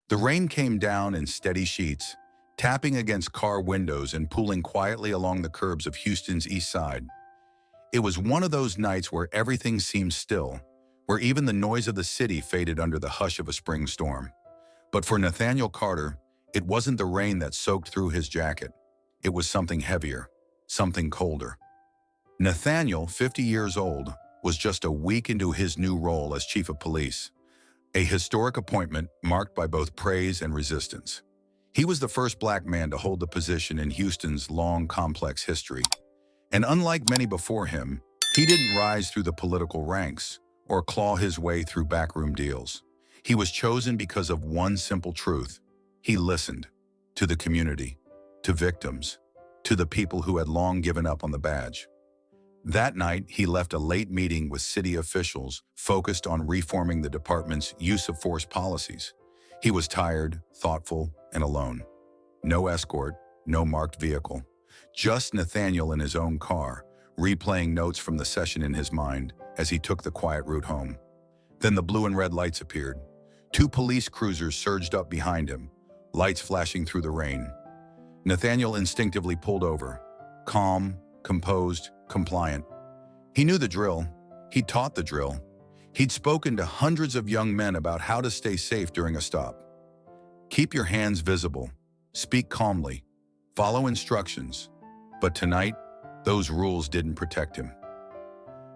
The rain came down in steady sheets, tapping against car windows and pooling quietly along the curbs of Houston's east side. It was one of those nights where everything seemed still, where even the noise of the city faded under the hush of a spring storm. But for Nathaniel Carter, it wasn't the rain that soaked through his jacket. It was something heavier, something colder. Nathaniel, 50 years old, was just a week into his new role as chief of police, a historic appointment marked by both praise and resistance. He was the first black man to hold the position in Houston's long, complex history. And unlike many before him, he didn't rise through the political ranks or claw his way through backroom deals. He was chosen because of one simple truth. He listened to the community, to victims, to the people who had long given up on the badge. That night, he left a late meeting with city officials focused on reforming the department's use of force policies. He was tired, thoughtful, and alone. No escort, no marked vehicle. Just Nathaniel in his own car, replaying notes from the session in his mind as he took the quiet route home. Then the blue and red lights appeared. Two police cruisers surged up behind him, lights flashing through the rain. Nathaniel instinctively pulled over, calm, composed, compliant. He knew the drill. He'd taught the drill. He'd spoken to hundreds of young men about how to stay safe during a stop. Keep your hands visible. Speak calmly. Follow instructions. But tonight, those rules didn't protect him.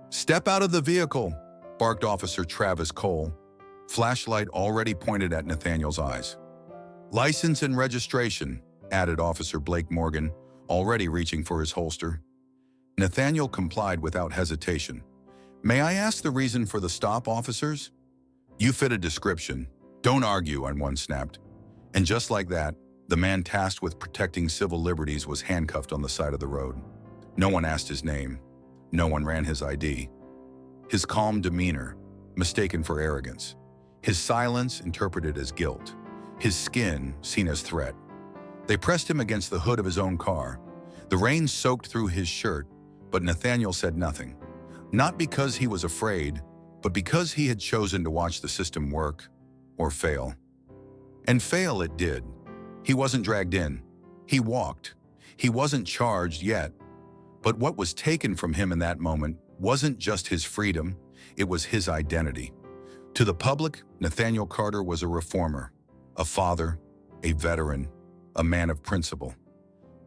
"Step out of the vehicle," barked Officer Travis Cole, flashlight already pointed at Nathaniel's eyes. "License and registration," added Officer Blake Morgan, already reaching for his holster. Nathaniel complied without hesitation. "May I ask the reason for the stop, officers?" "You fit a description. Don't argue," one snapped. And just like that, the man tasked with protecting civil liberties was handcuffed on the side of the road. No one asked his name. No one ran his ID. His calm demeanor, mistaken for arrogance. His silence interpreted as guilt. His skin seen as threat. They pressed him against the hood of his own car. The rain soaked through his shirt, but Nathaniel said nothing. Not because he was afraid, but because he had chosen to watch the system work or fail. And fail it did. He wasn't dragged in. He walked. He wasn't charged yet. But what was taken from him in that moment wasn't just his freedom, it was his identity. To the public, Nathaniel Carter was a reformer, a father, a veteran, a man of principle.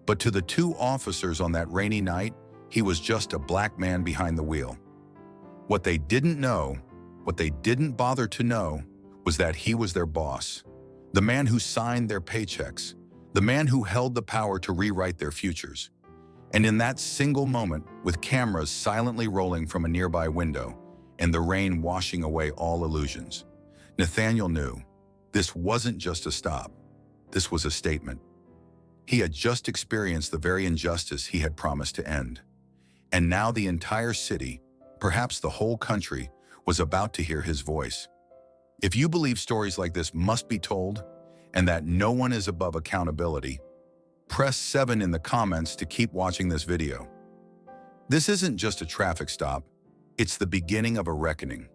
But to the two officers on that rainy night, he was just a black man behind the wheel. What they didn't know, what they didn't bother to know, was that he was their boss, the man who signed their paychecks, the man who held the power to rewrite their futures. And in that single moment, with cameras silently rolling from a nearby window and the rain washing away all illusions, Nathaniel knew this wasn't just a stop. This was a statement. He had just experienced the very injustice he had promised to end. And now the entire city, perhaps the whole country, was about to hear his voice. If you believe stories like this must be told, and that no one is above accountability, press 7 in the comments to keep watching this video. This isn't just a traffic stop, it's the beginning of a reckoning.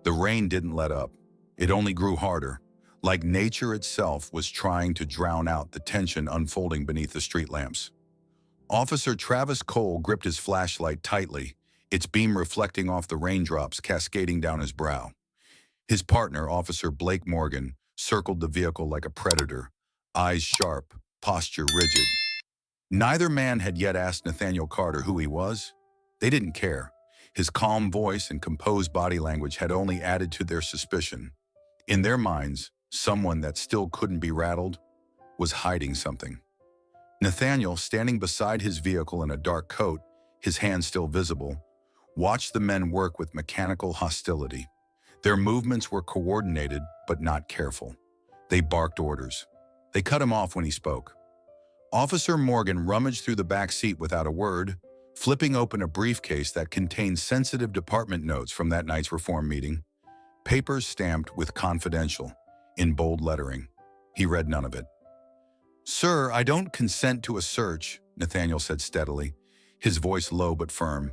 The rain didn't let up. It only grew harder, like nature itself was trying to drown out the tension unfolding beneath the street lamps. Officer Travis Cole gripped his flashlight tightly, its beam reflecting off the raindrops cascading down his brow. His partner, Officer Blake Morgan, circled the vehicle like a predator, eyes sharp, posture rigid. Neither man had yet asked Nathaniel Carter who he was. They didn't care. His calm voice and composed body language had only added to their suspicion. In their minds, someone that still couldn't be rattled was hiding something. Nathaniel, standing beside his vehicle in a dark coat, his hands still visible, watched the men work with mechanical hostility. Their movements were coordinated, but not careful. They barked orders. They cut him off when he spoke. Officer Morgan rummaged through the back seat without a word, flipping open a briefcase that contained sensitive department notes from that night's reform meeting. Papers stamped with confidential, in bold lettering. He read none of it. "Sir, I don't consent to a search," Nathaniel said steadily, his voice low but firm.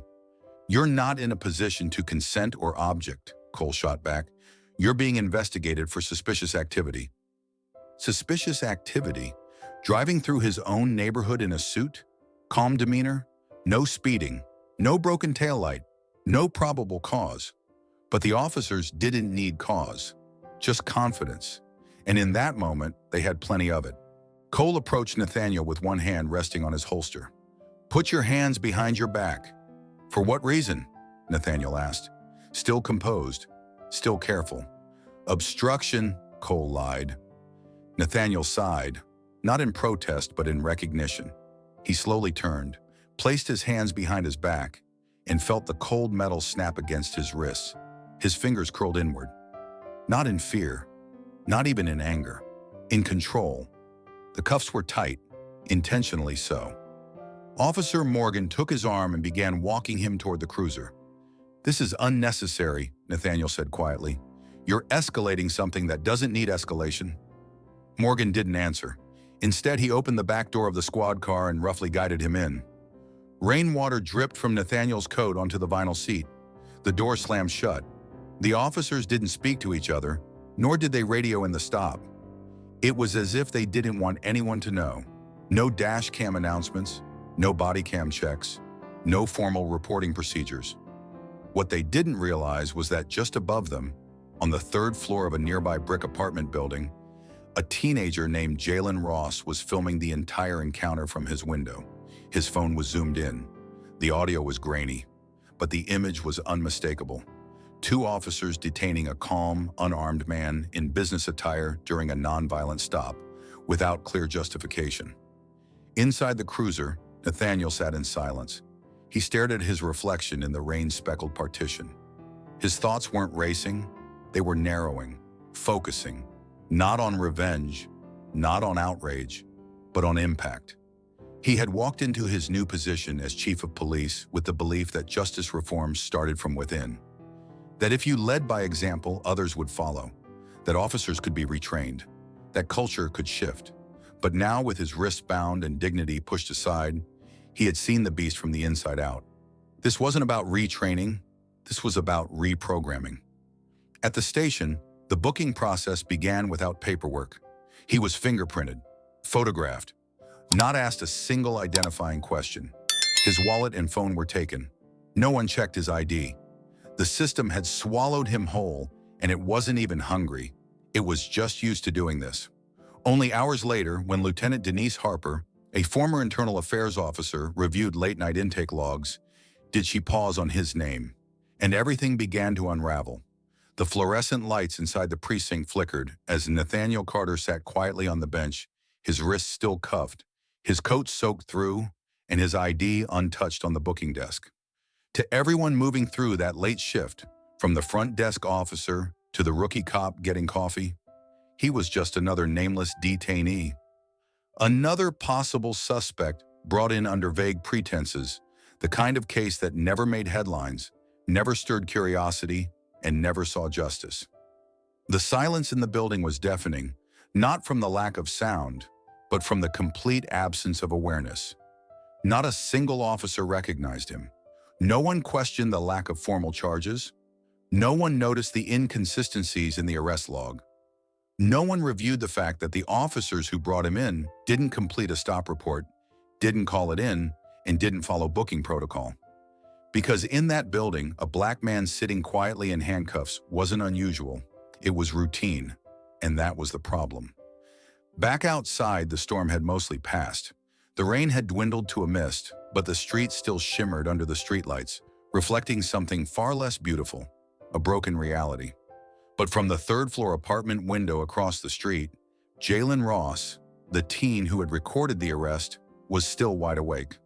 "You're not in a position to consent or object," Cole shot back. "You're being investigated for suspicious activity." Suspicious activity. Driving through his own neighborhood in a suit? Calm demeanor? No speeding. No broken taillight. No probable cause. But the officers didn't need cause. Just confidence. And in that moment, they had plenty of it. Cole approached Nathaniel with one hand resting on his holster. "Put your hands behind your back." "For what reason?" Nathaniel asked. Still composed. Still careful. "Obstruction," Cole lied. Nathaniel sighed, not in protest but in recognition. He slowly turned, placed his hands behind his back, and felt the cold metal snap against his wrists. His fingers curled inward. Not in fear, not even in anger. In control. The cuffs were tight, intentionally so. Officer Morgan took his arm and began walking him toward the cruiser. "This is unnecessary," Nathaniel said quietly. "You're escalating something that doesn't need escalation." Morgan didn't answer. Instead, he opened the back door of the squad car and roughly guided him in. Rainwater dripped from Nathaniel's coat onto the vinyl seat. The door slammed shut. The officers didn't speak to each other, nor did they radio in the stop. It was as if they didn't want anyone to know. No dash cam announcements, no body cam checks, no formal reporting procedures. What they didn't realize was that just above them, on the third floor of a nearby brick apartment building, a teenager named Jalen Ross was filming the entire encounter from his window. His phone was zoomed in. The audio was grainy, but the image was unmistakable. Two officers detaining a calm, unarmed man in business attire during a nonviolent stop, without clear justification. Inside the cruiser, Nathaniel sat in silence. He stared at his reflection in the rain-speckled partition. His thoughts weren't racing, they were narrowing, focusing, not on revenge, not on outrage, but on impact. He had walked into his new position as chief of police with the belief that justice reform started from within. That if you led by example, others would follow. That officers could be retrained. That culture could shift. But now, with his wrists bound and dignity pushed aside, he had seen the beast from the inside out. This wasn't about retraining. This was about reprogramming. At the station, the booking process began without paperwork. He was fingerprinted, photographed, not asked a single identifying question. His wallet and phone were taken. No one checked his ID. The system had swallowed him whole, and it wasn't even hungry. It was just used to doing this. Only hours later, when Lieutenant Denise Harper, a former internal affairs officer, reviewed late-night intake logs, did she pause on his name. And everything began to unravel. The fluorescent lights inside the precinct flickered as Nathaniel Carter sat quietly on the bench, his wrists still cuffed, his coat soaked through, and his ID untouched on the booking desk. To everyone moving through that late shift, from the front desk officer to the rookie cop getting coffee, he was just another nameless detainee. Another possible suspect brought in under vague pretenses, the kind of case that never made headlines, never stirred curiosity, and never saw justice. The silence in the building was deafening, not from the lack of sound, but from the complete absence of awareness. Not a single officer recognized him. No one questioned the lack of formal charges. No one noticed the inconsistencies in the arrest log. No one reviewed the fact that the officers who brought him in didn't complete a stop report, didn't call it in, and didn't follow booking protocol. Because in that building, a black man sitting quietly in handcuffs wasn't unusual. It was routine, and that was the problem. Back outside, the storm had mostly passed. The rain had dwindled to a mist, but the streets still shimmered under the streetlights, reflecting something far less beautiful, a broken reality. But from the third-floor apartment window across the street, Jalen Ross, the teen who had recorded the arrest, was still wide awake.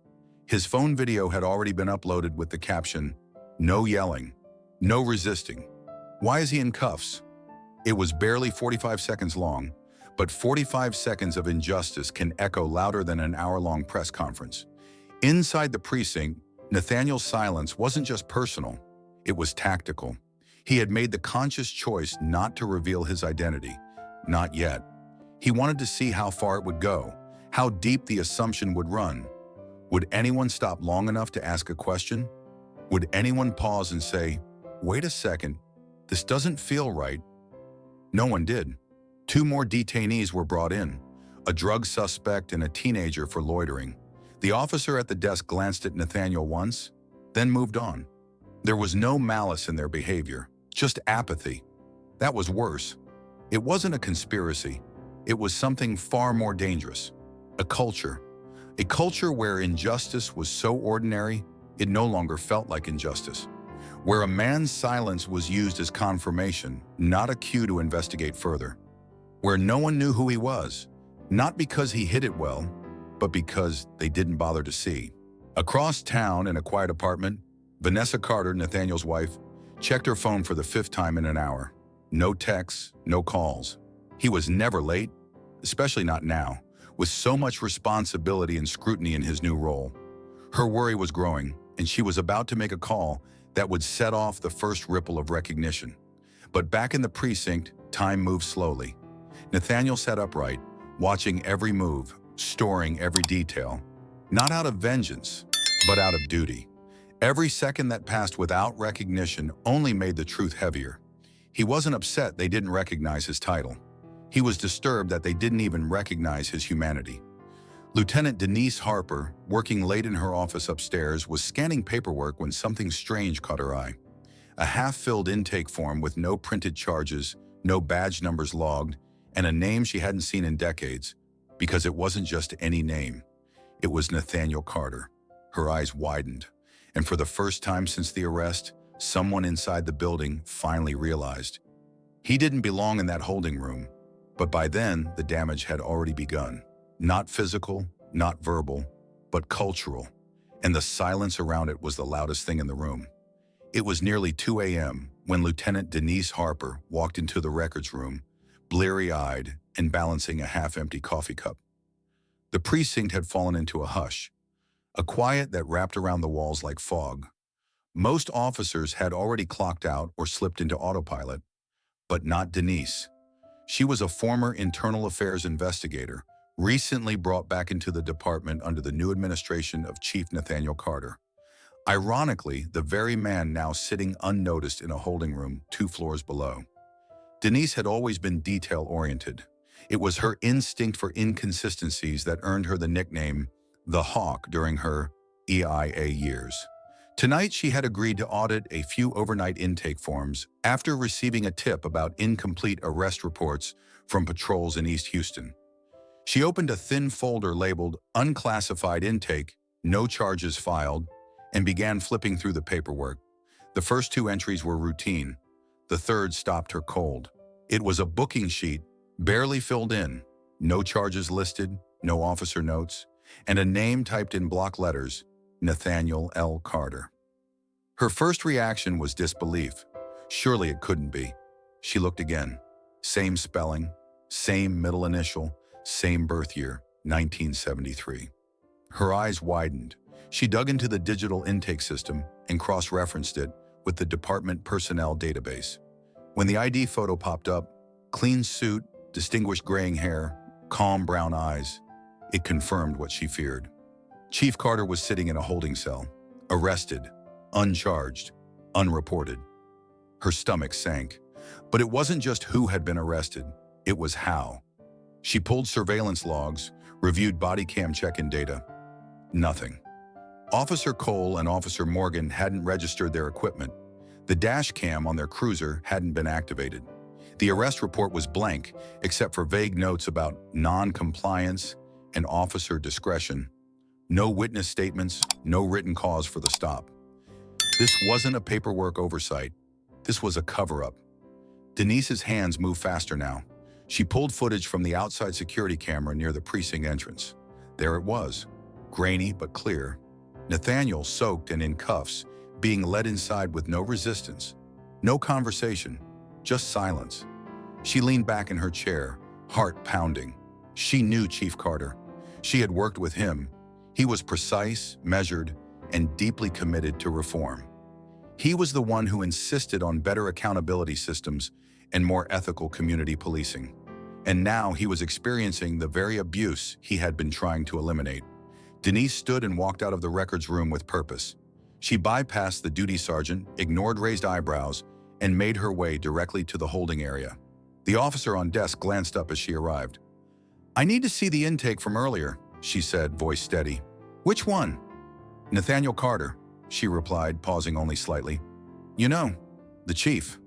His phone video had already been uploaded with the caption, "No yelling, no resisting. Why is he in cuffs?" It was barely 45 seconds long, but 45 seconds of injustice can echo louder than an hour-long press conference. Inside the precinct, Nathaniel's silence wasn't just personal, it was tactical. He had made the conscious choice not to reveal his identity. Not yet. He wanted to see how far it would go, how deep the assumption would run. Would anyone stop long enough to ask a question? Would anyone pause and say, "Wait a second, this doesn't feel right"? No one did. Two more detainees were brought in, a drug suspect and a teenager for loitering. The officer at the desk glanced at Nathaniel once, then moved on. There was no malice in their behavior, just apathy. That was worse. It wasn't a conspiracy. It was something far more dangerous. A culture. A culture where injustice was so ordinary, it no longer felt like injustice. Where a man's silence was used as confirmation, not a cue to investigate further. Where no one knew who he was, not because he hid it well, but because they didn't bother to see. Across town in a quiet apartment, Vanessa Carter, Nathaniel's wife, checked her phone for the 5th time in an hour. No texts, no calls. He was never late, especially not now, with so much responsibility and scrutiny in his new role. Her worry was growing, and she was about to make a call that would set off the first ripple of recognition. But back in the precinct, time moved slowly. Nathaniel sat upright, watching every move, storing every detail, not out of vengeance, but out of duty. Every second that passed without recognition only made the truth heavier. He wasn't upset they didn't recognize his title. He was disturbed that they didn't even recognize his humanity. Lieutenant Denise Harper, working late in her office upstairs, was scanning paperwork when something strange caught her eye. A half-filled intake form with no printed charges, no badge numbers logged, and a name she hadn't seen in decades, because it wasn't just any name. It was Nathaniel Carter. Her eyes widened, and for the first time since the arrest, someone inside the building finally realized. He didn't belong in that holding room, but by then the damage had already begun. Not physical, not verbal, but cultural, and the silence around it was the loudest thing in the room. It was nearly 2 a.m. when Lieutenant Denise Harper walked into the records room, bleary-eyed and balancing a half-empty coffee cup. The precinct had fallen into a hush, a quiet that wrapped around the walls like fog. Most officers had already clocked out or slipped into autopilot, but not Denise. She was a former internal affairs investigator, recently brought back into the department under the new administration of Chief Nathaniel Carter. Ironically, the very man now sitting unnoticed in a holding room 2 floors below. Denise had always been detail-oriented. It was her instinct for inconsistencies that earned her the nickname the Hawk during her EIA years. Tonight, she had agreed to audit a few overnight intake forms after receiving a tip about incomplete arrest reports from patrols in East Houston. She opened a thin folder labeled Unclassified Intake, No Charges Filed, and began flipping through the paperwork. The first 2 entries were routine. The third stopped her cold. It was a booking sheet, barely filled in, no charges listed, no officer notes, and a name typed in block letters, Nathaniel L. Carter. Her first reaction was disbelief. Surely it couldn't be. She looked again. Same spelling, same middle initial, same birth year, 1973. Her eyes widened. She dug into the digital intake system and cross-referenced it with the department personnel database. When the ID photo popped up, clean suit, distinguished graying hair, calm brown eyes, it confirmed what she feared. Chief Carter was sitting in a holding cell, arrested, uncharged, unreported. Her stomach sank. But it wasn't just who had been arrested, it was how. She pulled surveillance logs, reviewed body cam check-in data. Nothing. Officer Cole and Officer Morgan hadn't registered their equipment. The dash cam on their cruiser hadn't been activated. The arrest report was blank, except for vague notes about non-compliance and officer discretion. No witness statements, no written cause for the stop. This wasn't a paperwork oversight. This was a cover-up. Denise's hands moved faster now. She pulled footage from the outside security camera near the precinct entrance. There it was, grainy but clear. Nathaniel, soaked and in cuffs, being led inside with no resistance. No conversation, just silence. She leaned back in her chair, heart pounding. She knew Chief Carter. She had worked with him. He was precise, measured, and deeply committed to reform. He was the one who insisted on better accountability systems and more ethical community policing. And now he was experiencing the very abuse he had been trying to eliminate. Denise stood and walked out of the records room with purpose. She bypassed the duty sergeant, ignored raised eyebrows, and made her way directly to the holding area. The officer on desk glanced up as she arrived. "I need to see the intake from earlier," she said, voice steady. "Which one?" "Nathaniel Carter," she replied, pausing only slightly. "You know, the chief."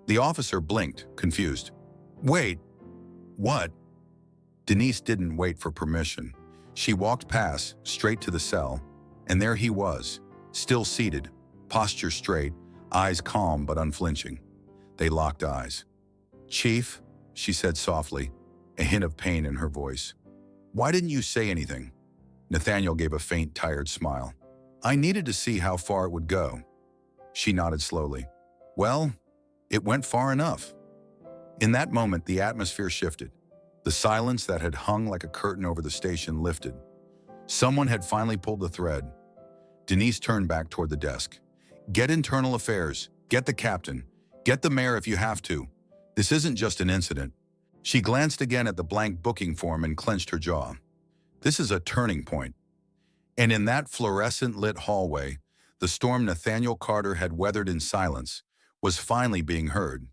The officer blinked, confused. "Wait, what?" Denise didn't wait for permission. She walked past, straight to the cell, and there he was, still seated, posture straight, eyes calm but unflinching. They locked eyes. "Chief," she said softly, a hint of pain in her voice. "Why didn't you say anything?" Nathaniel gave a faint, tired smile. "I needed to see how far it would go." She nodded slowly. "Well, it went far enough." In that moment, the atmosphere shifted. The silence that had hung like a curtain over the station lifted. Someone had finally pulled the thread. Denise turned back toward the desk. "Get internal affairs. Get the captain. Get the mayor if you have to. This isn't just an incident." She glanced again at the blank booking form and clenched her jaw. This is a turning point. And in that fluorescent-lit hallway, the storm Nathaniel Carter had weathered in silence was finally being heard.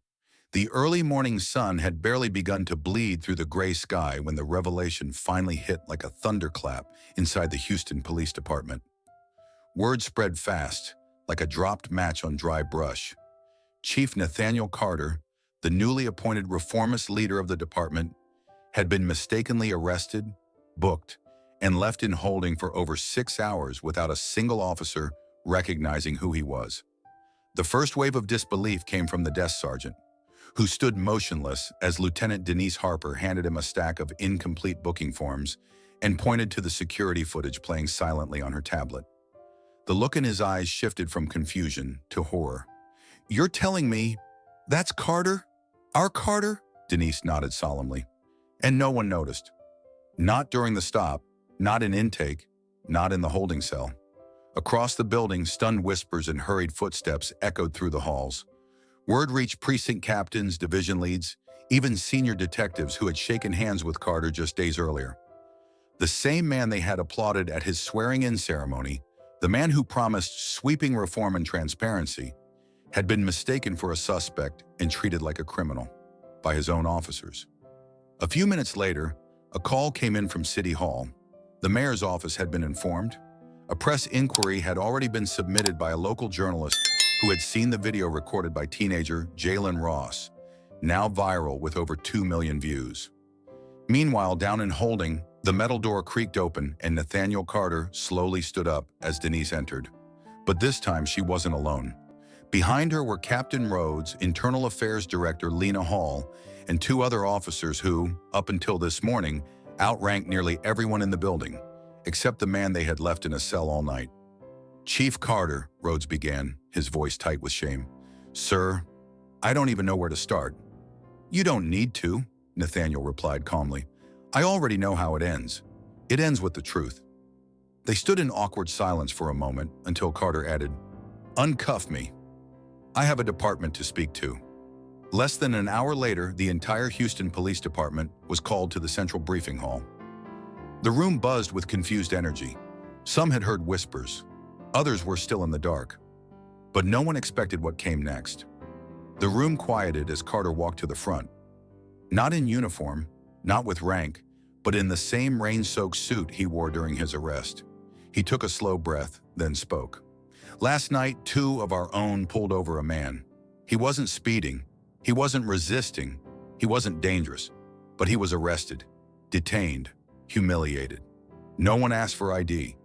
The early morning sun had barely begun to bleed through the gray sky when the revelation finally hit like a thunderclap inside the Houston Police Department. Word spread fast, like a dropped match on dry brush. Chief Nathaniel Carter, the newly appointed reformist leader of the department, had been mistakenly arrested, booked, and left in holding for over 6 hours without a single officer recognizing who he was. The first wave of disbelief came from the desk sergeant, who stood motionless as Lieutenant Denise Harper handed him a stack of incomplete booking forms and pointed to the security footage playing silently on her tablet. The look in his eyes shifted from confusion to horror. "You're telling me that's Carter? Our Carter?" Denise nodded solemnly. And no one noticed. Not during the stop, not in intake, not in the holding cell. Across the building, stunned whispers and hurried footsteps echoed through the halls. Word reached precinct captains, division leads, even senior detectives who had shaken hands with Carter just days earlier. The same man they had applauded at his swearing-in ceremony, the man who promised sweeping reform and transparency, had been mistaken for a suspect and treated like a criminal by his own officers. A few minutes later, a call came in from City Hall. The mayor's office had been informed. A press inquiry had already been submitted by a local journalist who had seen the video recorded by teenager Jalen Ross, now viral with over 2 million views. Meanwhile, down in holding, the metal door creaked open and Nathaniel Carter slowly stood up as Denise entered. But this time she wasn't alone. Behind her were Captain Rhodes, Internal Affairs Director Lena Hall, and 2 other officers who, up until this morning, outranked nearly everyone in the building, except the man they had left in a cell all night. "Chief Carter," Rhodes began, his voice tight with shame. "Sir, I don't even know where to start." "You don't need to," Nathaniel replied calmly. "I already know how it ends. It ends with the truth." They stood in awkward silence for a moment until Carter added, "Uncuff me. I have a department to speak to." Less than an hour later, the entire Houston Police Department was called to the central briefing hall. The room buzzed with confused energy. Some had heard whispers. Others were still in the dark. But no one expected what came next. The room quieted as Carter walked to the front. Not in uniform, not with rank, but in the same rain-soaked suit he wore during his arrest. He took a slow breath, then spoke. "Last night, 2 of our own pulled over a man. He wasn't speeding. He wasn't resisting. He wasn't dangerous. But he was arrested, detained, humiliated. No one asked for ID.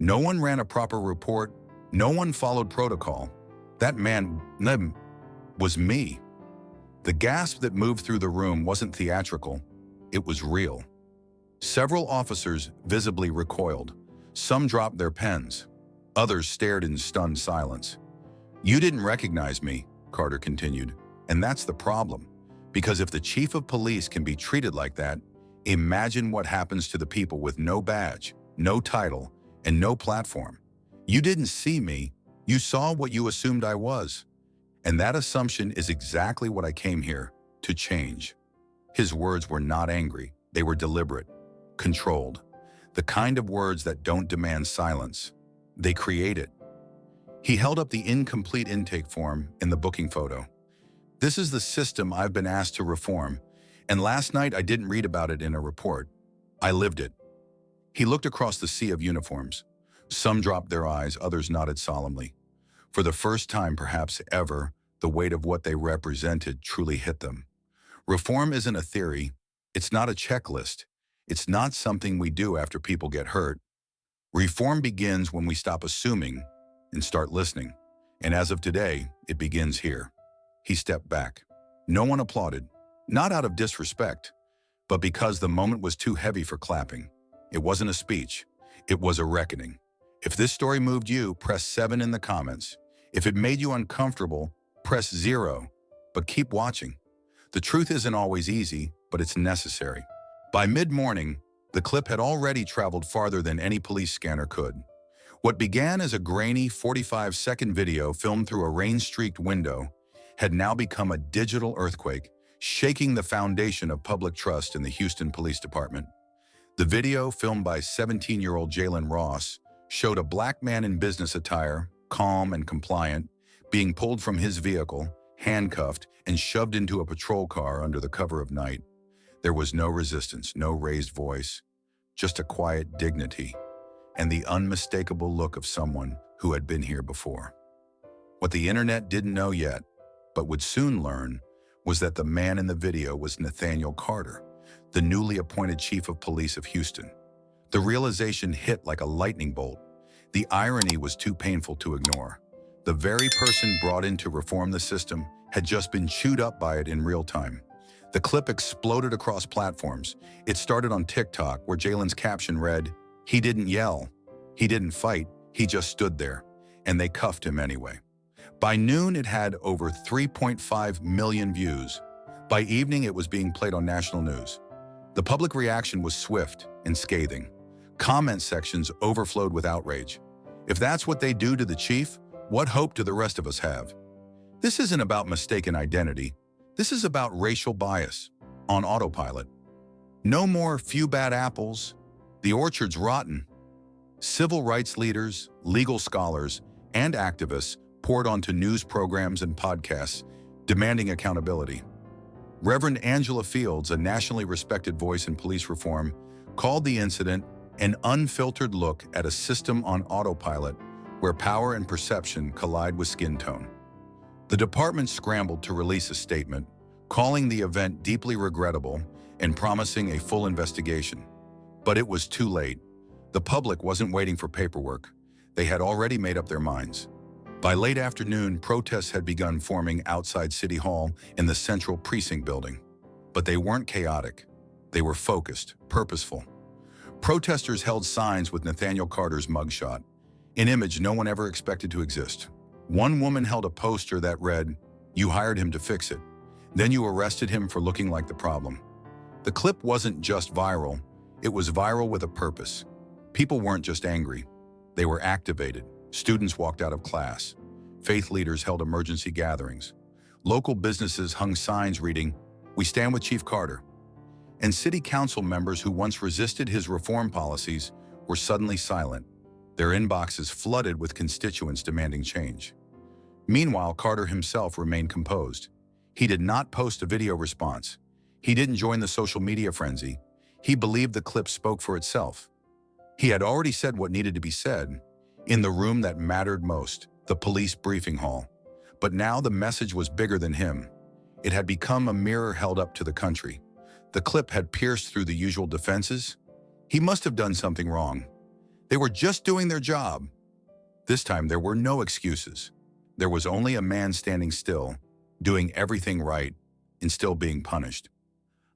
No one ran a proper report. No one followed protocol. That man was me." The gasp that moved through the room wasn't theatrical. It was real. Several officers visibly recoiled. Some dropped their pens. Others stared in stunned silence. "You didn't recognize me," Carter continued. "And that's the problem. Because if the chief of police can be treated like that, imagine what happens to the people with no badge, no title, and no platform. You didn't see me. You saw what you assumed I was. And that assumption is exactly what I came here to change." His words were not angry. They were deliberate, controlled. The kind of words that don't demand silence. They create it. He held up the incomplete intake form in the booking photo. This is the system I've been asked to reform, and last night I didn't read about it in a report. I lived it. He looked across the sea of uniforms. Some dropped their eyes, others nodded solemnly. For the first time, perhaps ever, the weight of what they represented truly hit them. Reform isn't a theory. It's not a checklist. It's not something we do after people get hurt. Reform begins when we stop assuming and start listening. And as of today, it begins here. He stepped back. No one applauded, not out of disrespect, but because the moment was too heavy for clapping. It wasn't a speech. It was a reckoning. If this story moved you, press 7 in the comments. If it made you uncomfortable, press 0. But keep watching. The truth isn't always easy, but it's necessary. By mid-morning, the clip had already traveled farther than any police scanner could. What began as a grainy 45-second video filmed through a rain-streaked window had now become a digital earthquake, shaking the foundation of public trust in the Houston Police Department. The video, filmed by 17-year-old Jalen Ross, showed a black man in business attire, calm and compliant, being pulled from his vehicle, handcuffed, and shoved into a patrol car under the cover of night. There was no resistance, no raised voice, just a quiet dignity and the unmistakable look of someone who had been here before. What the internet didn't know yet, but would soon learn, was that the man in the video was Nathaniel Carter, the newly appointed chief of police of Houston. The realization hit like a lightning bolt. The irony was too painful to ignore. The very person brought in to reform the system had just been chewed up by it in real time. The clip exploded across platforms. It started on TikTok, where Jalen's caption read, "He didn't yell. He didn't fight. He just stood there." And they cuffed him anyway. By noon, it had over 3.5 million views. By evening, it was being played on national news. The public reaction was swift and scathing. Comment sections overflowed with outrage. If that's what they do to the chief, what hope do the rest of us have? This isn't about mistaken identity. This is about racial bias on autopilot. No more few bad apples. The orchard's rotten. Civil rights leaders, legal scholars, and activists poured onto news programs and podcasts, demanding accountability. Reverend Angela Fields, a nationally respected voice in police reform, called the incident an unfiltered look at a system on autopilot where power and perception collide with skin tone. The department scrambled to release a statement, calling the event deeply regrettable and promising a full investigation. But it was too late. The public wasn't waiting for paperwork. They had already made up their minds. By late afternoon, protests had begun forming outside City Hall in the Central Precinct building. But they weren't chaotic. They were focused, purposeful. Protesters held signs with Nathaniel Carter's mugshot, an image no one ever expected to exist. One woman held a poster that read, "You hired him to fix it. Then you arrested him for looking like the problem." The clip wasn't just viral. It was viral with a purpose. People weren't just angry. They were activated. Students walked out of class. Faith leaders held emergency gatherings. Local businesses hung signs reading, "We stand with Chief Carter." And city council members who once resisted his reform policies were suddenly silent, their inboxes flooded with constituents demanding change. Meanwhile, Carter himself remained composed. He did not post a video response. He didn't join the social media frenzy. He believed the clip spoke for itself. He had already said what needed to be said, in the room that mattered most, the police briefing hall. But now the message was bigger than him. It had become a mirror held up to the country. The clip had pierced through the usual defenses. He must have done something wrong. They were just doing their job. This time there were no excuses. There was only a man standing still, doing everything right, and still being punished.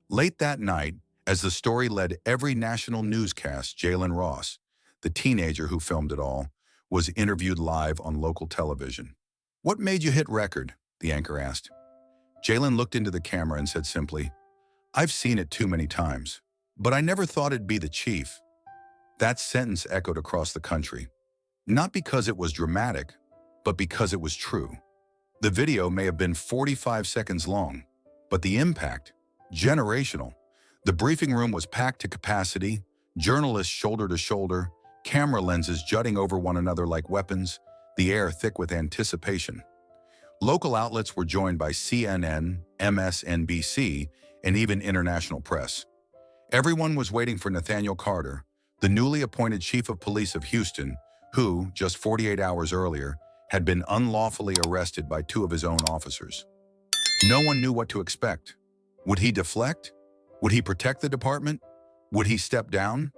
Late that night, as the story led every national newscast, Jalen Ross, the teenager who filmed it all, was interviewed live on local television. "What made you hit record?" the anchor asked. Jalen looked into the camera and said simply, "I've seen it too many times, but I never thought it'd be the chief." That sentence echoed across the country, not because it was dramatic, but because it was true. The video may have been 45 seconds long, but the impact, generational. The briefing room was packed to capacity, journalists shoulder to shoulder, camera lenses jutting over one another like weapons, the air thick with anticipation. Local outlets were joined by CNN, MSNBC, and even international press. Everyone was waiting for Nathaniel Carter, the newly appointed chief of police of Houston, who, just 48 hours earlier, had been unlawfully arrested by two of his own officers. No one knew what to expect. Would he deflect? Would he protect the department? Would he step down?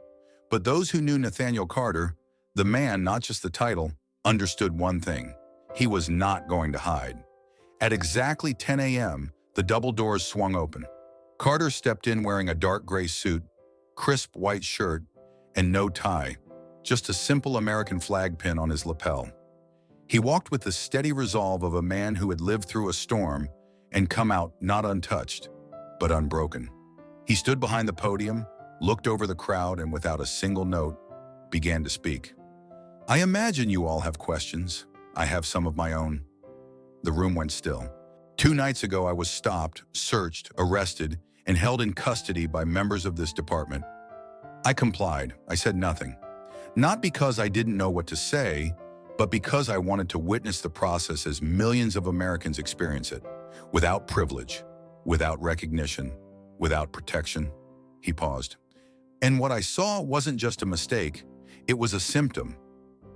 But those who knew Nathaniel Carter, the man, not just the title, understood one thing. He was not going to hide. At exactly 10 a.m., the double doors swung open. Carter stepped in wearing a dark gray suit, crisp white shirt, and no tie, just a simple American flag pin on his lapel. He walked with the steady resolve of a man who had lived through a storm and come out not untouched, but unbroken. He stood behind the podium, looked over the crowd, and without a single note, began to speak. "I imagine you all have questions. I have some of my own." The room went still. 2 nights ago, I was stopped, searched, arrested, and held in custody by members of this department. I complied. I said nothing. Not because I didn't know what to say, but because I wanted to witness the process as millions of Americans experience it, without privilege, without recognition, without protection. He paused. And what I saw wasn't just a mistake, it was a symptom.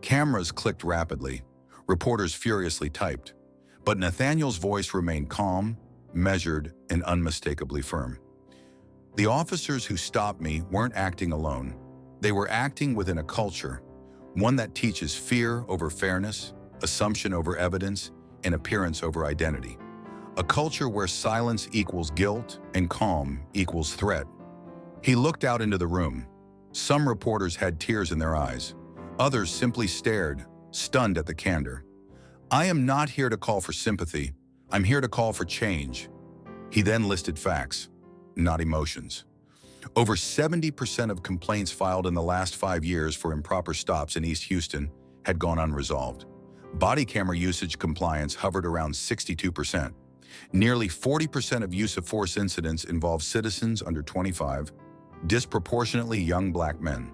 Cameras clicked rapidly. Reporters furiously typed. But Nathaniel's voice remained calm, measured, and unmistakably firm. The officers who stopped me weren't acting alone. They were acting within a culture, one that teaches fear over fairness, assumption over evidence, and appearance over identity. A culture where silence equals guilt and calm equals threat. He looked out into the room. Some reporters had tears in their eyes. Others simply stared, stunned at the candor. "I am not here to call for sympathy. I'm here to call for change." He then listed facts, not emotions. Over 70% of complaints filed in the last 5 years for improper stops in East Houston had gone unresolved. Body camera usage compliance hovered around 62%. Nearly 40% of use of force incidents involved citizens under 25, disproportionately young black men.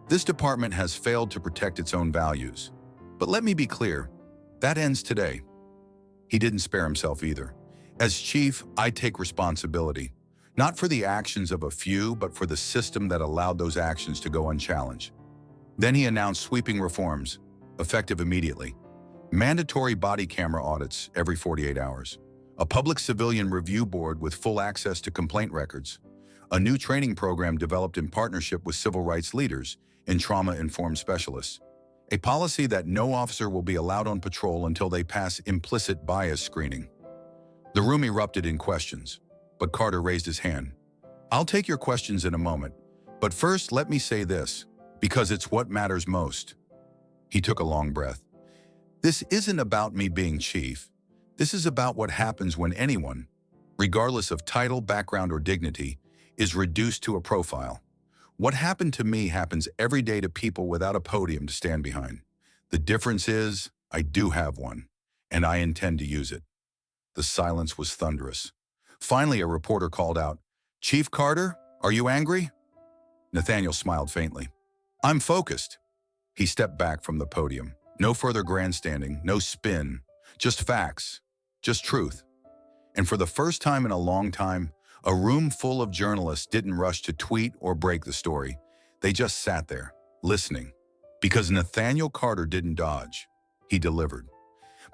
This department has failed to protect its own values. But let me be clear, that ends today. He didn't spare himself either. "As chief, I take responsibility, not for the actions of a few, but for the system that allowed those actions to go unchallenged." Then he announced sweeping reforms, effective immediately. Mandatory body camera audits every 48 hours. A public civilian review board with full access to complaint records. A new training program developed in partnership with civil rights leaders and trauma-informed specialists. A policy that no officer will be allowed on patrol until they pass implicit bias screening. The room erupted in questions, but Carter raised his hand. "I'll take your questions in a moment, but first let me say this, because it's what matters most." He took a long breath. "This isn't about me being chief. This is about what happens when anyone, regardless of title, background, or dignity, is reduced to a profile. What happened to me happens every day to people without a podium to stand behind. The difference is, I do have one, and I intend to use it." The silence was thunderous. Finally, a reporter called out, "Chief Carter, are you angry?" Nathaniel smiled faintly. "I'm focused." He stepped back from the podium. No further grandstanding, no spin, just facts, just truth. And for the first time in a long time, a room full of journalists didn't rush to tweet or break the story. They just sat there, listening. Because Nathaniel Carter didn't dodge. He delivered.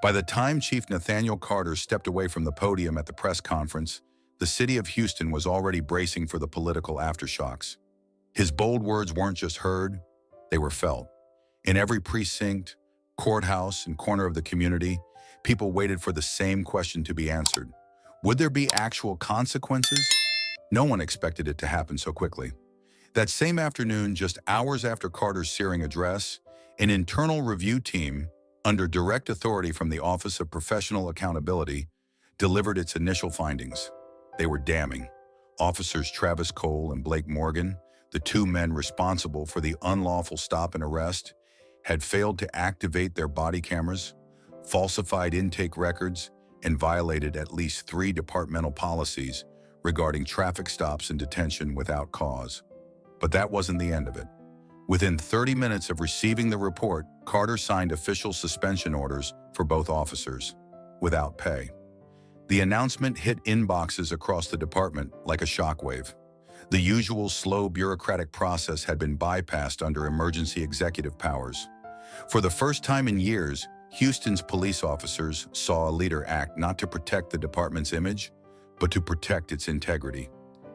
By the time Chief Nathaniel Carter stepped away from the podium at the press conference, the city of Houston was already bracing for the political aftershocks. His bold words weren't just heard, they were felt. In every precinct, courthouse, and corner of the community, people waited for the same question to be answered. Would there be actual consequences? No one expected it to happen so quickly. That same afternoon, just hours after Carter's searing address, an internal review team, under direct authority from the Office of Professional Accountability, delivered its initial findings. They were damning. Officers Travis Cole and Blake Morgan, the 2 men responsible for the unlawful stop and arrest, had failed to activate their body cameras, falsified intake records, and violated at least 3 departmental policies regarding traffic stops and detention without cause. But that wasn't the end of it. Within 30 minutes of receiving the report, Carter signed official suspension orders for both officers. without pay. The announcement hit inboxes across the department like a shockwave. The usual slow bureaucratic process had been bypassed under emergency executive powers. For the first time in years, Houston's police officers saw a leader act not to protect the department's image, but to protect its integrity.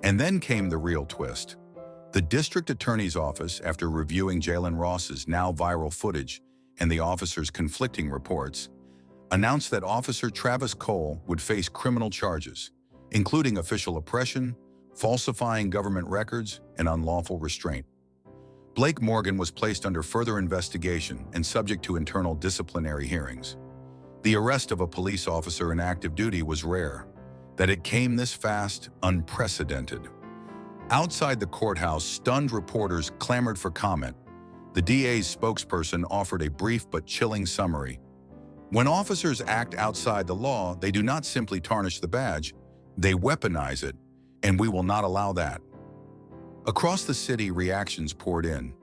And then came the real twist. The district attorney's office, after reviewing Jalen Ross's now viral footage and the officer's conflicting reports, announced that Officer Travis Cole would face criminal charges, including official oppression, falsifying government records, and unlawful restraint. Blake Morgan was placed under further investigation and subject to internal disciplinary hearings. The arrest of a police officer in active duty was rare. That it came this fast, unprecedented. Outside the courthouse, stunned reporters clamored for comment. The DA's spokesperson offered a brief but chilling summary. When officers act outside the law, they do not simply tarnish the badge, they weaponize it, and we will not allow that. Across the city, reactions poured in.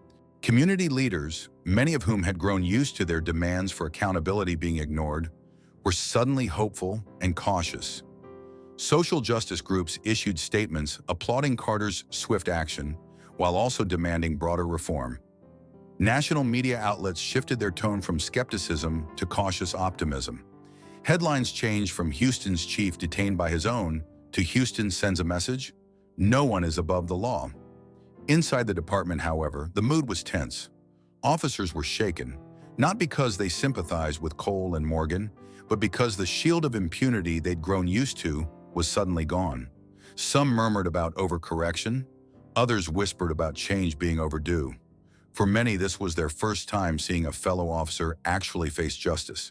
Community leaders, many of whom had grown used to their demands for accountability being ignored, were suddenly hopeful and cautious. Social justice groups issued statements applauding Carter's swift action, while also demanding broader reform. National media outlets shifted their tone from skepticism to cautious optimism. Headlines changed from "Houston's chief detained by his own" to "Houston sends a message, no one is above the law." Inside the department, however, the mood was tense. Officers were shaken, not because they sympathized with Cole and Morgan, but because the shield of impunity they'd grown used to was suddenly gone. Some murmured about overcorrection, others whispered about change being overdue. For many, this was their first time seeing a fellow officer actually face justice.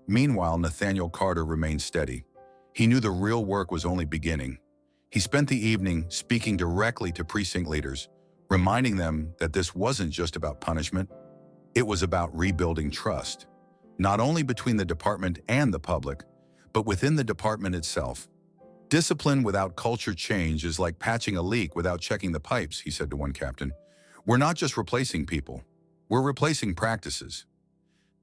Meanwhile, Nathaniel Carter remained steady. He knew the real work was only beginning. He spent the evening speaking directly to precinct leaders, reminding them that this wasn't just about punishment, it was about rebuilding trust, not only between the department and the public, but within the department itself. "Discipline without culture change is like patching a leak without checking the pipes," he said to one captain. "We're not just replacing people, we're replacing practices."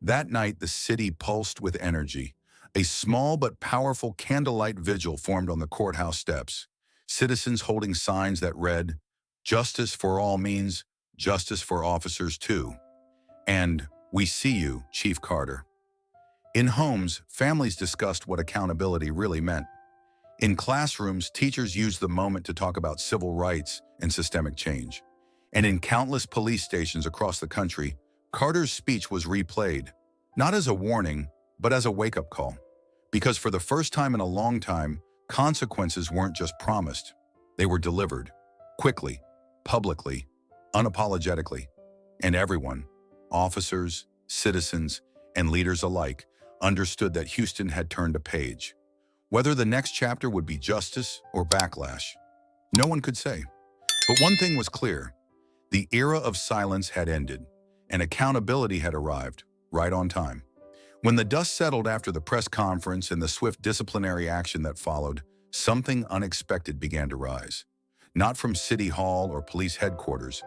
That night, the city pulsed with energy. A small but powerful candlelight vigil formed on the courthouse steps. Citizens holding signs that read, "Justice for all means justice for officers too," and "We see you, Chief Carter." In homes, families discussed what accountability really meant. In classrooms, teachers used the moment to talk about civil rights and systemic change. And in countless police stations across the country, Carter's speech was replayed, not as a warning, but as a wake-up call. Because for the first time in a long time, consequences weren't just promised, they were delivered, quickly, publicly, unapologetically. And everyone, officers, citizens, and leaders alike, understood that Houston had turned a page. Whether the next chapter would be justice or backlash, no one could say. But one thing was clear: the era of silence had ended, and accountability had arrived, right on time. When the dust settled after the press conference and the swift disciplinary action that followed, something unexpected began to rise. Not from City Hall or police headquarters,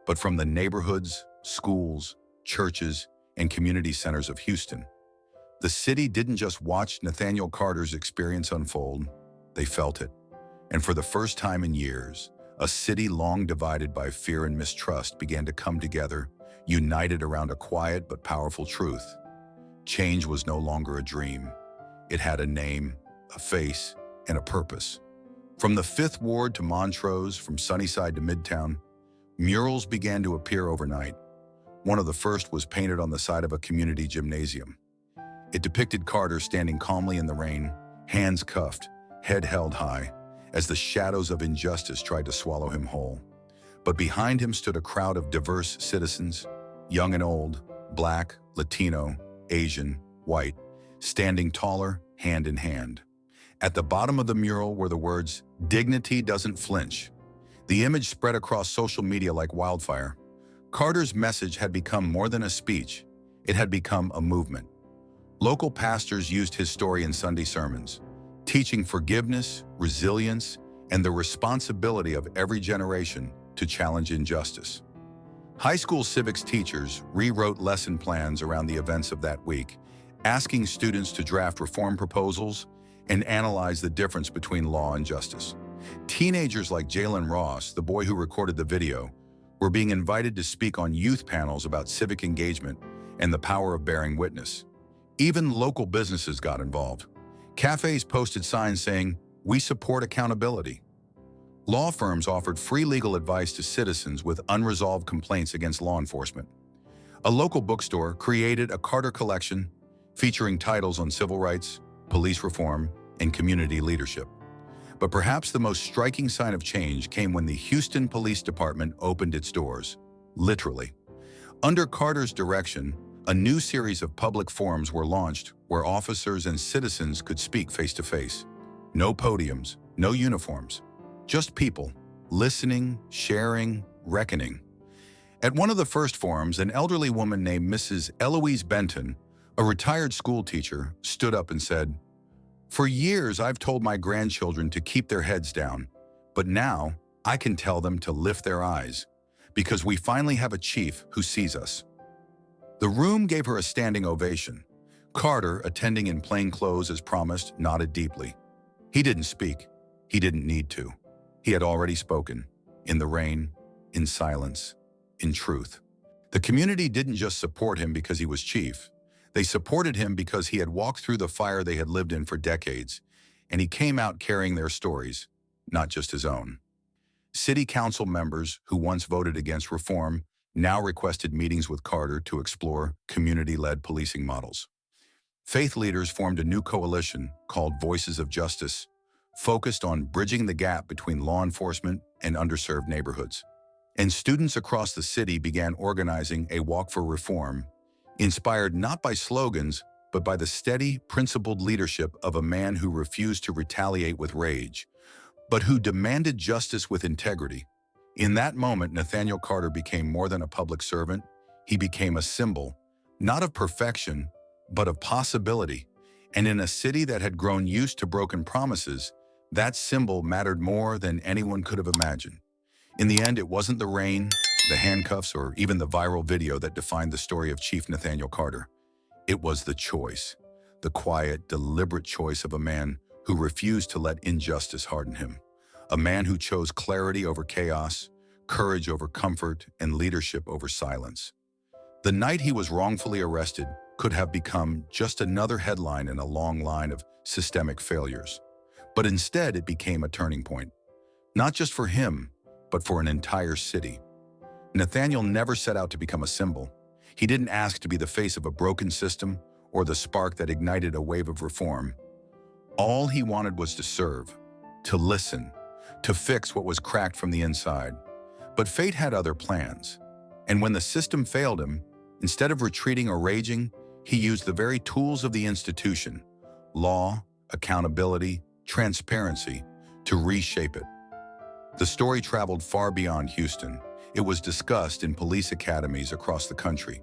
but from the neighborhoods, schools, churches, and community centers of Houston. The city didn't just watch Nathaniel Carter's experience unfold, they felt it. And for the first time in years, a city long divided by fear and mistrust began to come together, united around a quiet but powerful truth. Change was no longer a dream. It had a name, a face, and a purpose. From the Fifth Ward to Montrose, from Sunnyside to Midtown, murals began to appear overnight. One of the first was painted on the side of a community gymnasium. It depicted Carter standing calmly in the rain, hands cuffed, head held high, as the shadows of injustice tried to swallow him whole. But behind him stood a crowd of diverse citizens, young and old, Black, Latino, Asian, white, standing taller, hand in hand. At the bottom of the mural were the words, "Dignity doesn't flinch." The image spread across social media like wildfire. Carter's message had become more than a speech. It had become a movement. Local pastors used his story in Sunday sermons, teaching forgiveness, resilience, and the responsibility of every generation to challenge injustice. High school civics teachers rewrote lesson plans around the events of that week, asking students to draft reform proposals and analyze the difference between law and justice. Teenagers like Jalen Ross, the boy who recorded the video, were being invited to speak on youth panels about civic engagement and the power of bearing witness. Even local businesses got involved. Cafes posted signs saying, "We support accountability." Law firms offered free legal advice to citizens with unresolved complaints against law enforcement. A local bookstore created a Carter collection featuring titles on civil rights, police reform, and community leadership. But perhaps the most striking sign of change came when the Houston Police Department opened its doors, literally. Under Carter's direction, a new series of public forums were launched where officers and citizens could speak face-to-face. No podiums, no uniforms, just people, listening, sharing, reckoning. At one of the first forums, an elderly woman named Mrs. Eloise Benton, a retired school teacher, stood up and said, "For years, I've told my grandchildren to keep their heads down, but now I can tell them to lift their eyes, because we finally have a chief who sees us." The room gave her a standing ovation. Carter, attending in plain clothes as promised, nodded deeply. He didn't speak. He didn't need to. He had already spoken, in the rain, in silence, in truth. The community didn't just support him because he was chief. They supported him because he had walked through the fire they had lived in for decades, and he came out carrying their stories, not just his own. City council members who once voted against reform now requested meetings with Carter to explore community-led policing models. Faith leaders formed a new coalition called Voices of Justice, focused on bridging the gap between law enforcement and underserved neighborhoods. And students across the city began organizing a Walk for Reform, inspired not by slogans, but by the steady, principled leadership of a man who refused to retaliate with rage, but who demanded justice with integrity. In that moment, Nathaniel Carter became more than a public servant. He became a symbol, not of perfection, but of possibility. And in a city that had grown used to broken promises, that symbol mattered more than anyone could have imagined. In the end, it wasn't the rain, the handcuffs, or even the viral video that defined the story of Chief Nathaniel Carter. It was the choice, the quiet, deliberate choice of a man who refused to let injustice harden him. A man who chose clarity over chaos, courage over comfort, and leadership over silence. The night he was wrongfully arrested could have become just another headline in a long line of systemic failures. But instead, it became a turning point. Not just for him, but for an entire city. Nathaniel never set out to become a symbol. He didn't ask to be the face of a broken system or the spark that ignited a wave of reform. All he wanted was to serve, to listen, to fix what was cracked from the inside. But fate had other plans. And when the system failed him, instead of retreating or raging, he used the very tools of the institution, law, accountability, transparency, to reshape it. The story traveled far beyond Houston. It was discussed in police academies across the country,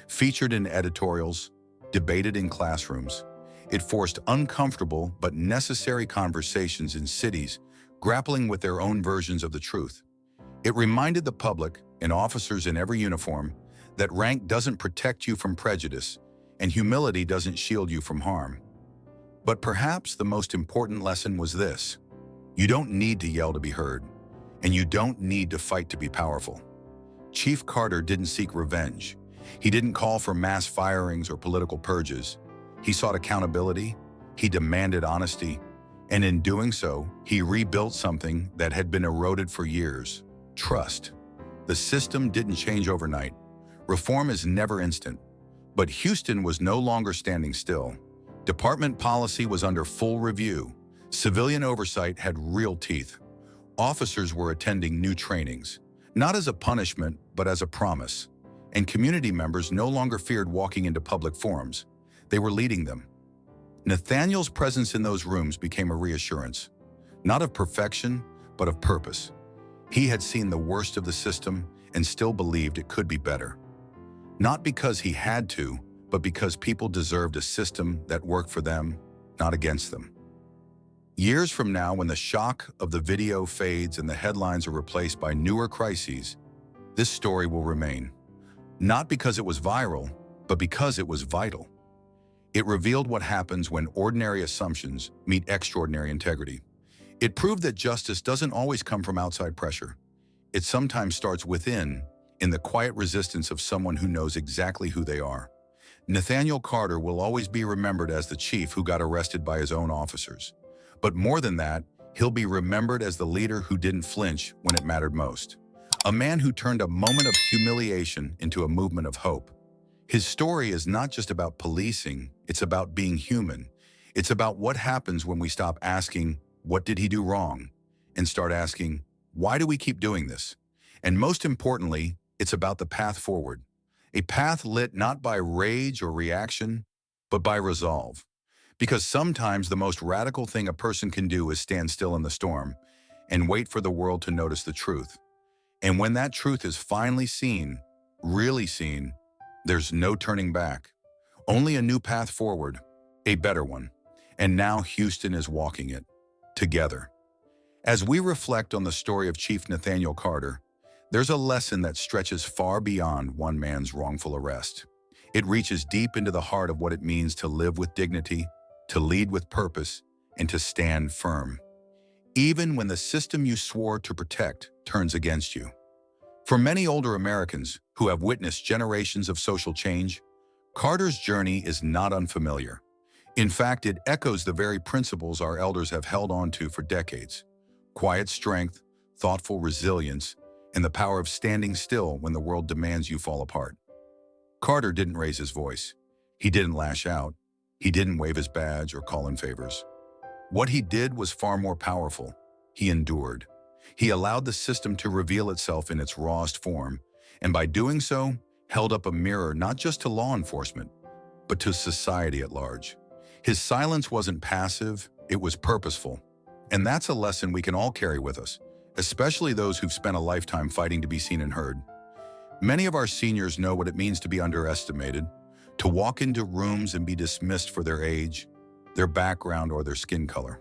featured in editorials, debated in classrooms. It forced uncomfortable but necessary conversations in cities grappling with their own versions of the truth. It reminded the public and officers in every uniform that rank doesn't protect you from prejudice and humility doesn't shield you from harm. But perhaps the most important lesson was this: you don't need to yell to be heard, and you don't need to fight to be powerful. Chief Carter didn't seek revenge. He didn't call for mass firings or political purges. He sought accountability, he demanded honesty, and in doing so, he rebuilt something that had been eroded for years: trust. The system didn't change overnight. Reform is never instant. But Houston was no longer standing still. Department policy was under full review. Civilian oversight had real teeth. Officers were attending new trainings, not as a punishment, but as a promise. And community members no longer feared walking into public forums. They were leading them. Nathaniel's presence in those rooms became a reassurance, not of perfection, but of purpose. He had seen the worst of the system and still believed it could be better. Not because he had to, but because people deserved a system that worked for them, not against them. Years from now, when the shock of the video fades and the headlines are replaced by newer crises, this story will remain. Not because it was viral, but because it was vital. It revealed what happens when ordinary assumptions meet extraordinary integrity. It proved that justice doesn't always come from outside pressure. It sometimes starts within, in the quiet resistance of someone who knows exactly who they are. Nathaniel Carter will always be remembered as the chief who got arrested by his own officers. But more than that, he'll be remembered as the leader who didn't flinch when it mattered most. A man who turned a moment of humiliation into a movement of hope. His story is not just about policing, it's about being human. It's about what happens when we stop asking, what did he do wrong? And start asking, why do we keep doing this? And most importantly, it's about the path forward. A path lit not by rage or reaction, but by resolve. Because sometimes the most radical thing a person can do is stand still in the storm and wait for the world to notice the truth. And when that truth is finally seen, really seen, there's no turning back. Only a new path forward, a better one. And now Houston is walking it, together. As we reflect on the story of Chief Nathaniel Carter, there's a lesson that stretches far beyond one man's wrongful arrest. It reaches deep into the heart of what it means to live with dignity, to lead with purpose, and to stand firm, even when the system you swore to protect turns against you. For many older Americans who have witnessed generations of social change, Carter's journey is not unfamiliar. In fact, it echoes the very principles our elders have held on to for decades: quiet strength, thoughtful resilience, and the power of standing still when the world demands you fall apart. Carter didn't raise his voice. He didn't lash out. He didn't wave his badge or call in favors. What he did was far more powerful. He endured. He allowed the system to reveal itself in its rawest form, and by doing so, held up a mirror not just to law enforcement, but to society at large. His silence wasn't passive, it was purposeful. And that's a lesson we can all carry with us, especially those who've spent a lifetime fighting to be seen and heard. Many of our seniors know what it means to be underestimated, to walk into rooms and be dismissed for their age, their background, or their skin color.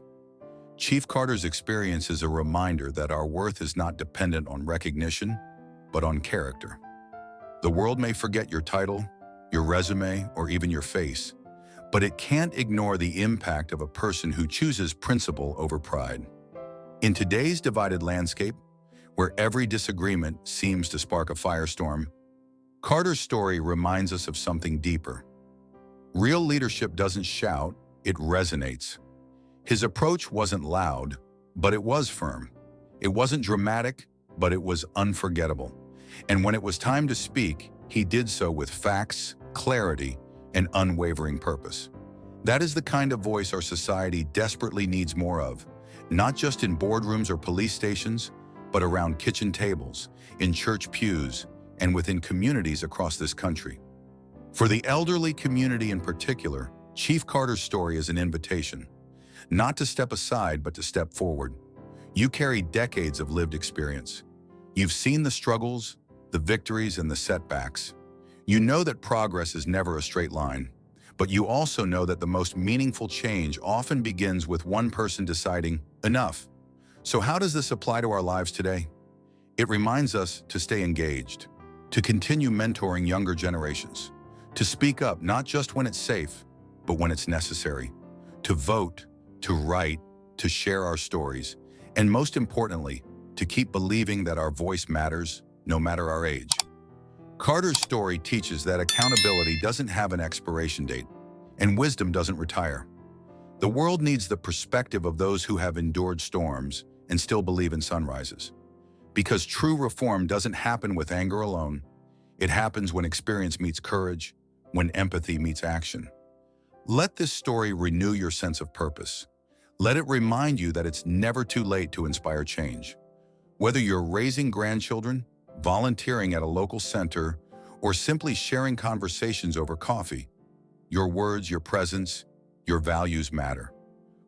Chief Carter's experience is a reminder that our worth is not dependent on recognition, but on character. The world may forget your title, your resume, or even your face, but it can't ignore the impact of a person who chooses principle over pride. In today's divided landscape, where every disagreement seems to spark a firestorm, Carter's story reminds us of something deeper. Real leadership doesn't shout, it resonates. His approach wasn't loud, but it was firm. It wasn't dramatic, but it was unforgettable. And when it was time to speak, he did so with facts, clarity, and unwavering purpose. That is the kind of voice our society desperately needs more of, not just in boardrooms or police stations, but around kitchen tables, in church pews, and within communities across this country. For the elderly community in particular, Chief Carter's story is an invitation, not to step aside, but to step forward. You carry decades of lived experience. You've seen the struggles, the victories, and the setbacks. You know that progress is never a straight line, but you also know that the most meaningful change often begins with one person deciding, enough. So how does this apply to our lives today? It reminds us to stay engaged, to continue mentoring younger generations, to speak up not just when it's safe, but when it's necessary, to vote, to write, to share our stories, and most importantly, to keep believing that our voice matters no matter our age. Carter's story teaches that accountability doesn't have an expiration date, and wisdom doesn't retire. The world needs the perspective of those who have endured storms and still believe in sunrises. Because true reform doesn't happen with anger alone. It happens when experience meets courage, when empathy meets action. Let this story renew your sense of purpose. Let it remind you that it's never too late to inspire change. Whether you're raising grandchildren, volunteering at a local center, or simply sharing conversations over coffee, your words, your presence, your values matter.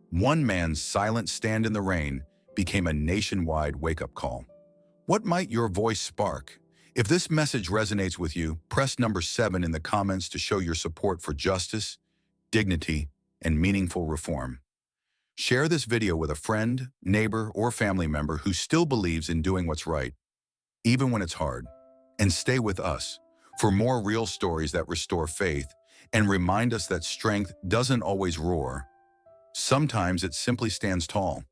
One man's silent stand in the rain became a nationwide wake-up call. What might your voice spark? If this message resonates with you, press number 7 in the comments to show your support for justice, dignity, and meaningful reform. Share this video with a friend, neighbor, or family member who still believes in doing what's right, even when it's hard. And stay with us for more real stories that restore faith and remind us that strength doesn't always roar. Sometimes it simply stands tall.